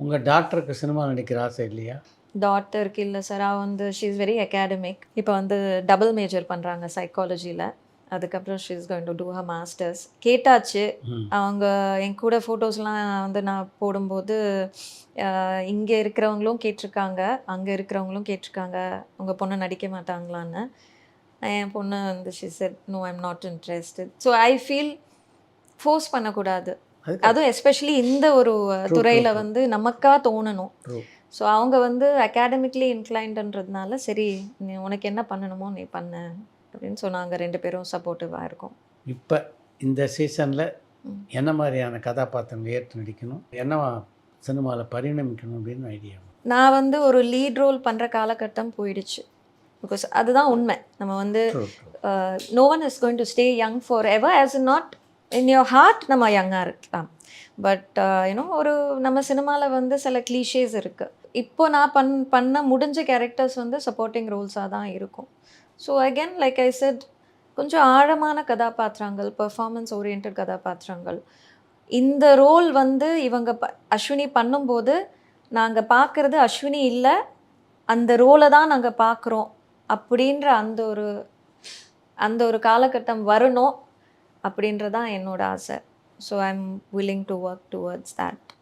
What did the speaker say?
உங்கள் டாக்டருக்கு சினிமா நடிக்கிற ஆசை இல்லையா? டாட்டருக்கு இல்லை சார். அவள் வந்து ஷீ இஸ் வெரி அகாடமிக். இப்போ வந்து டபுள் மேஜர் பண்ணுறாங்க சைக்காலஜியில். அதுக்கப்புறம் she is going to do her masters. கேட்டாச்சு. அவங்க என் கூட ஃபோட்டோஸ்லாம் வந்து நான் போடும்போது இங்கே இருக்கிறவங்களும் கேட்டிருக்காங்க, அங்கே இருக்கிறவங்களும் கேட்டிருக்காங்க, உங்கள் பொண்ணு நடிக்க மாட்டாங்களான்னு. என் பொண்ணு வந்து she said no I am not interested. So I feel force பண்ணக்கூடாது. அதுவும் எஸ்பெஷலி இந்த ஒரு துறையில் வந்து நமக்கா தோணணும். ஸோ அவங்க வந்து அகாடமிக்லி இன்க்ளைன்டுன்றதுனால சரி நீ உனக்கு என்ன பண்ணணுமோ நீ பண்ணு அப்படின்னு சொன்னாங்க. 2 பேரும் சப்போர்ட்டிவாக இருக்கும். இப்போ இந்த சீசனில் என்ன மாதிரியான கதாபாத்திரங்கள் ஏற்று நடிக்கணும், என்ன சினிமாவில் பரிணமிக்கணும் அப்படின்னு ஐடியா? நான் வந்து ஒரு லீட் ரோல் பண்ணுற காலகட்டம் போயிடுச்சு. பிகாஸ் அதுதான் உண்மை. நம்ம வந்து no one is going to stay young forever as not in your heart. நம்ம யங்காக இருக்கலாம். பட் யூனோ ஒரு நம்ம சினிமாவில் வந்து சில கிளீஷேஸ் இருக்குது. இப்போ நான் பண்ண முடிஞ்ச கேரக்டர்ஸ் வந்து சப்போர்ட்டிங் ரோல்ஸாக தான் இருக்கும். So again like I set கொஞ்சம் ஆழமான கதாபாத்திரங்கள், பெர்ஃபார்மன்ஸ் ஓரியன்ட் கதாபாத்திரங்கள். இந்த ரோல் வந்து இவங்க அஸ்வினி பண்ணும்போது நாங்கள் பார்க்குறது அஸ்வினி இல்லை, அந்த ரோலை தான் நாங்கள் பார்க்குறோம் அப்படின்ற அந்த ஒரு காலகட்டம் வரணும் அப்படின்றதான் என்னோட ஆசை. So I am willing to work towards that.